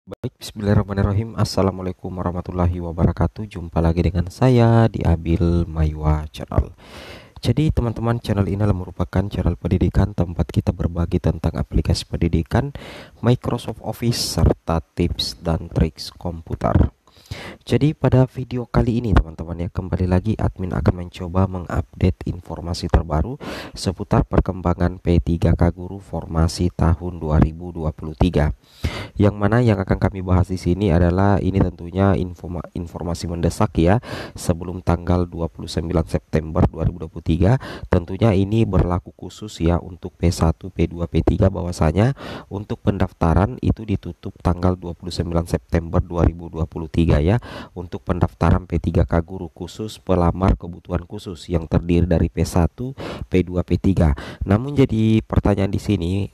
Baik, bismillahirrahmanirrahim. Assalamualaikum warahmatullahi wabarakatuh. Jumpa lagi dengan saya di Abil Maywa Channel. Jadi teman-teman, channel ini adalah merupakan channel pendidikan tempat kita berbagi tentang aplikasi pendidikan, Microsoft Office, serta tips dan triks komputer. Jadi pada video kali ini teman-teman ya, kembali lagi admin akan mencoba mengupdate informasi terbaru seputar perkembangan P3K Guru formasi tahun 2023. Yang mana yang akan kami bahas di sini adalah ini tentunya informasi mendesak ya, sebelum tanggal 29 September 2023. Tentunya ini berlaku khusus ya untuk P1, P2, P3, bahwasanya untuk pendaftaran itu ditutup tanggal 29 September 2023 ya, untuk pendaftaran P3K Guru khusus pelamar kebutuhan khusus yang terdiri dari P1, P2, P3. Namun jadi pertanyaan di sini,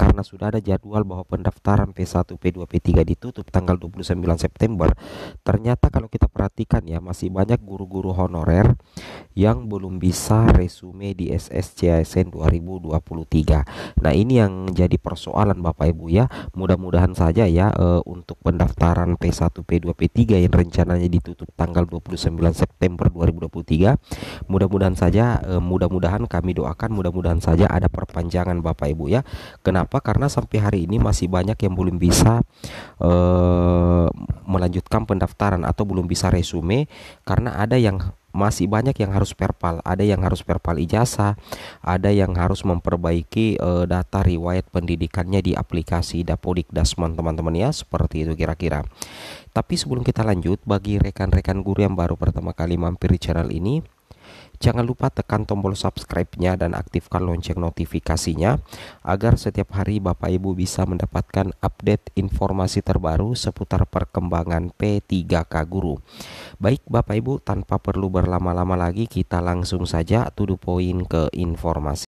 karena sudah ada jadwal bahwa pendaftaran P1, P2, P3 ditutup tanggal 29 September, ternyata kalau kita perhatikan ya, masih banyak guru-guru honorer yang belum bisa resume di SSCASN 2023. Nah, ini yang jadi persoalan Bapak Ibu ya. Mudah-mudahan saja ya, untuk pendaftaran P1, P2, P3 yang rencananya ditutup tanggal 29 September 2023, mudah-mudahan saja, mudah-mudahan kami doakan mudah-mudahan saja ada perpanjangan Bapak Ibu ya. Kenapa? Karena sampai hari ini masih banyak yang belum bisa melanjutkan pendaftaran atau belum bisa resume, karena ada yang masih banyak yang harus perpal, ada yang harus perpal ijazah, ada yang harus memperbaiki data riwayat pendidikannya di aplikasi Dapodik Dasman teman-teman ya, seperti itu kira-kira. Tapi sebelum kita lanjut, bagi rekan-rekan guru yang baru pertama kali mampir di channel ini, jangan lupa tekan tombol subscribe-nya dan aktifkan lonceng notifikasinya agar setiap hari Bapak Ibu bisa mendapatkan update informasi terbaru seputar perkembangan P3K Guru. Baik Bapak Ibu, tanpa perlu berlama-lama lagi, kita langsung saja to the point ke informasi.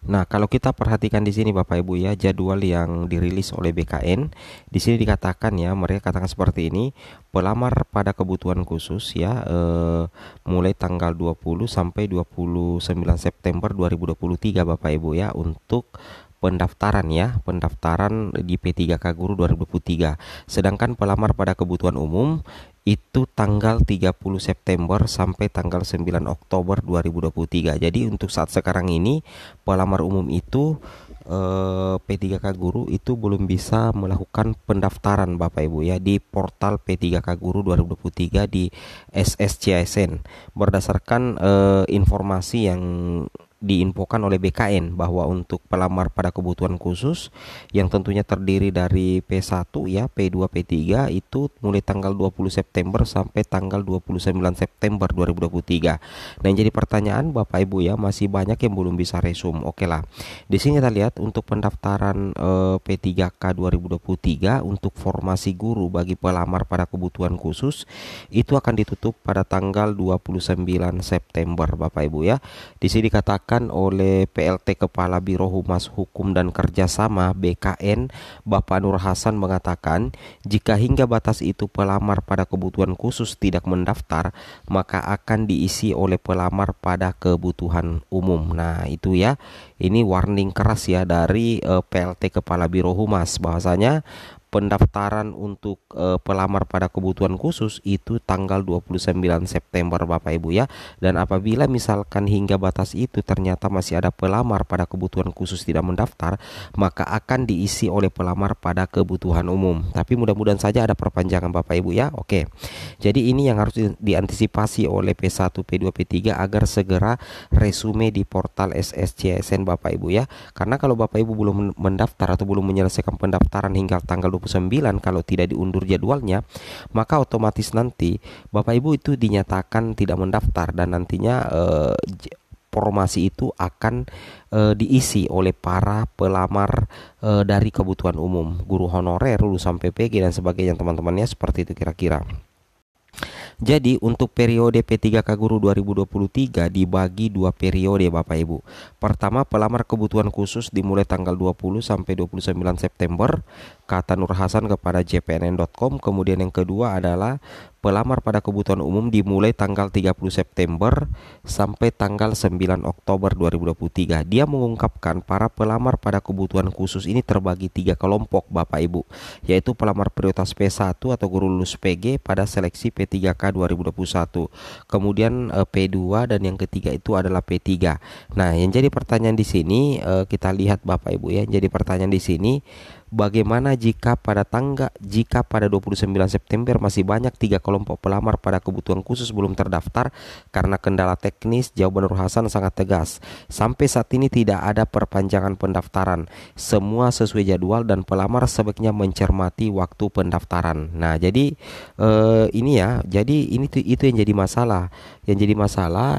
Nah, kalau kita perhatikan di sini Bapak Ibu ya, jadwal yang dirilis oleh BKN, di sini dikatakan ya, mereka katakan seperti ini: pelamar pada kebutuhan khusus ya, mulai tanggal 20 sampai 29 September 2023 Bapak Ibu ya, untuk pendaftaran ya, pendaftaran di P3K Guru 2023. Sedangkan pelamar pada kebutuhan umum itu tanggal 30 September sampai tanggal 9 Oktober 2023. Jadi untuk saat sekarang ini pelamar umum itu, P3K Guru itu belum bisa melakukan pendaftaran Bapak Ibu ya di portal P3K Guru 2023 di SSCASN, berdasarkan informasi yang diinfokan oleh BKN bahwa untuk pelamar pada kebutuhan khusus yang tentunya terdiri dari P1 ya, P2, P3 itu mulai tanggal 20 September sampai tanggal 29 September 2023. Nah, yang jadi pertanyaan Bapak Ibu ya, masih banyak yang belum bisa resume. Oke lah. Di sini kita lihat untuk pendaftaran P3K 2023 untuk formasi guru bagi pelamar pada kebutuhan khusus itu akan ditutup pada tanggal 29 September Bapak Ibu ya. Di sini dikatakan oleh PLT Kepala Biro Humas Hukum dan Kerjasama BKN, Bapak Nur Hasan, mengatakan jika hingga batas itu pelamar pada kebutuhan khusus tidak mendaftar, maka akan diisi oleh pelamar pada kebutuhan umum. Nah, itu ya, ini warning keras ya dari PLT Kepala Biro Humas, bahwasanya pendaftaran untuk pelamar pada kebutuhan khusus itu tanggal 29 September Bapak Ibu ya. Dan apabila misalkan hingga batas itu ternyata masih ada pelamar pada kebutuhan khusus tidak mendaftar, maka akan diisi oleh pelamar pada kebutuhan umum. Tapi mudah-mudahan saja ada perpanjangan Bapak Ibu ya. Oke. Jadi ini yang harus diantisipasi oleh P1, P2, P3 agar segera resume di portal SSCASN Bapak Ibu ya. Karena kalau Bapak Ibu belum mendaftar atau belum menyelesaikan pendaftaran hingga tanggal 29, kalau tidak diundur jadwalnya, maka otomatis nanti Bapak Ibu itu dinyatakan tidak mendaftar, dan nantinya formasi itu akan diisi oleh para pelamar dari kebutuhan umum, guru honorer, lulusan PPG dan sebagainya teman-temannya, seperti itu kira-kira. Jadi untuk periode P3K Guru 2023 dibagi dua periode Bapak Ibu. Pertama, pelamar kebutuhan khusus dimulai tanggal 20 sampai 29 September, kata Nur Hasan kepada jpnn.com. Kemudian yang kedua adalah pelamar pada kebutuhan umum dimulai tanggal 30 September sampai tanggal 9 Oktober 2023. Dia mengungkapkan para pelamar pada kebutuhan khusus ini terbagi 3 kelompok Bapak Ibu, yaitu pelamar prioritas P1 atau guru lulus PG pada seleksi P3K 2021. Kemudian P2 dan yang ketiga itu adalah P3. Nah, yang jadi pertanyaan di sini kita lihat Bapak Ibu ya. Jadi pertanyaan di sini, bagaimana jika pada 29 September masih banyak 3 kelompok pelamar pada kebutuhan khusus belum terdaftar karena kendala teknis? Jawaban Nur Hasan sangat tegas. Sampai saat ini tidak ada perpanjangan pendaftaran. Semua sesuai jadwal dan pelamar sebaiknya mencermati waktu pendaftaran. Nah, jadi ini ya. Jadi itu yang jadi masalah. Yang jadi masalah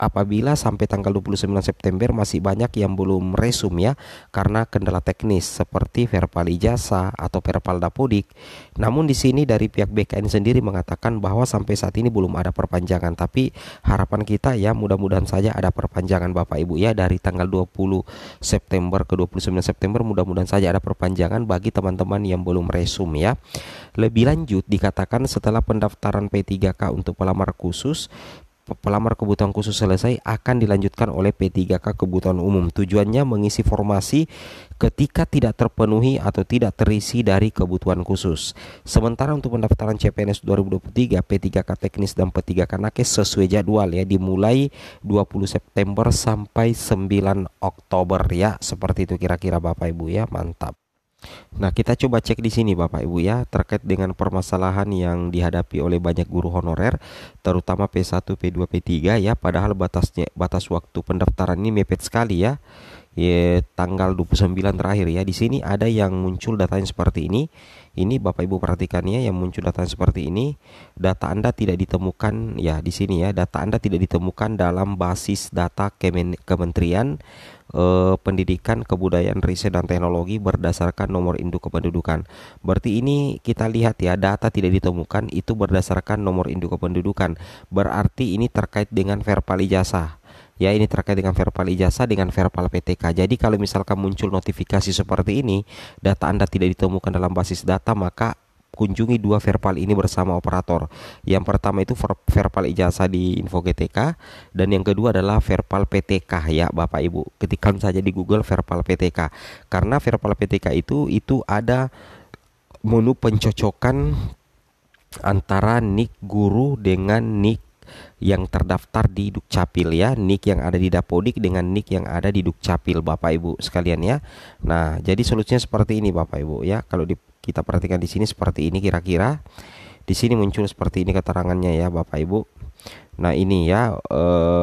apabila sampai tanggal 29 September masih banyak yang belum resum ya, karena kendala teknis seperti verbal ijazah atau verbal dapodik. Namun di sini dari pihak BKN sendiri mengatakan bahwa sampai saat ini belum ada perpanjangan, tapi harapan kita ya mudah-mudahan saja ada perpanjangan Bapak Ibu ya, dari tanggal 20 September ke 29 September mudah-mudahan saja ada perpanjangan bagi teman-teman yang belum resum ya. Lebih lanjut dikatakan setelah pendaftaran P3K untuk pelamar kebutuhan khusus selesai, akan dilanjutkan oleh P3K kebutuhan umum. Tujuannya mengisi formasi ketika tidak terpenuhi atau tidak terisi dari kebutuhan khusus. Sementara untuk pendaftaran CPNS 2023, P3K teknis dan P3K nakes sesuai jadwal ya, dimulai 20 September sampai 9 Oktober ya. Seperti itu kira-kira Bapak Ibu ya, mantap. Nah, kita coba cek di sini Bapak Ibu ya, terkait dengan permasalahan yang dihadapi oleh banyak guru honorer, terutama P1, P2, P3 ya, padahal batas waktu pendaftaran ini mepet sekali ya. Tanggal 29 terakhir ya. Di sini ada yang muncul datanya seperti ini. Ini Bapak Ibu perhatikan ya, yang muncul datanya seperti ini. Data Anda tidak ditemukan ya di sini ya. Data Anda tidak ditemukan dalam basis data Kementerian Pendidikan, Kebudayaan, Riset dan Teknologi berdasarkan nomor induk kependudukan. Berarti ini kita lihat ya, data tidak ditemukan itu berdasarkan nomor induk kependudukan. Berarti ini terkait dengan verbal ijazah. Ya, ini terkait dengan verbal ijazah dengan verbal PTK. Jadi kalau misalkan muncul notifikasi seperti ini, data Anda tidak ditemukan dalam basis data, maka kunjungi 2 verbal ini bersama operator. Yang pertama itu verbal ijazah di Info GTK, dan yang kedua adalah verbal PTK ya Bapak Ibu. Ketikkan saja di Google verbal PTK. Karena verbal PTK itu ada menu pencocokan antara nik guru dengan nik yang terdaftar di Dukcapil ya, nik yang ada di Dapodik dengan nik yang ada di Dukcapil Bapak Ibu sekalian ya. Nah, jadi solusinya seperti ini Bapak Ibu ya. Kalau kita perhatikan di sini seperti ini kira-kira. Di sini muncul seperti ini keterangannya ya Bapak Ibu. Nah, ini ya,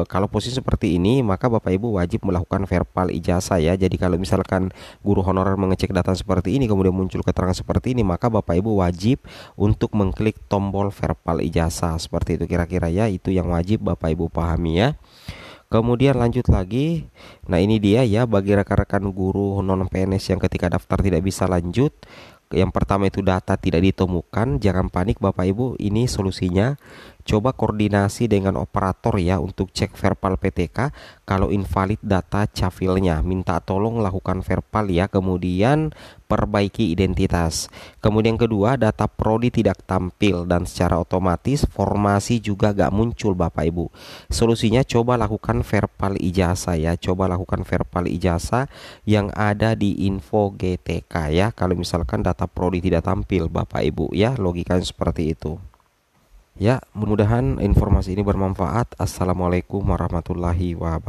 kalau posisi seperti ini maka Bapak Ibu wajib melakukan verbal ijazah ya. Jadi kalau misalkan guru honorer mengecek data seperti ini kemudian muncul keterangan seperti ini, maka Bapak Ibu wajib untuk mengklik tombol verbal ijazah. Seperti itu kira-kira ya, itu yang wajib Bapak Ibu pahami ya. Kemudian lanjut lagi. Nah, ini dia ya, bagi rekan-rekan guru non PNS yang ketika daftar tidak bisa lanjut. Yang pertama itu data tidak ditemukan. Jangan panik Bapak Ibu, ini solusinya. Coba koordinasi dengan operator ya untuk cek verbal PTK. Kalau invalid data capilnya, minta tolong lakukan verbal ya, kemudian perbaiki identitas. Kemudian kedua, data prodi tidak tampil dan secara otomatis formasi juga gak muncul Bapak Ibu. Solusinya coba lakukan verbal ijazah ya, coba lakukan verbal ijazah yang ada di Info GTK ya. Kalau misalkan data prodi tidak tampil Bapak Ibu ya, logikanya seperti itu. Ya, mudah-mudahan informasi ini bermanfaat. Assalamualaikum warahmatullahi wabarakatuh.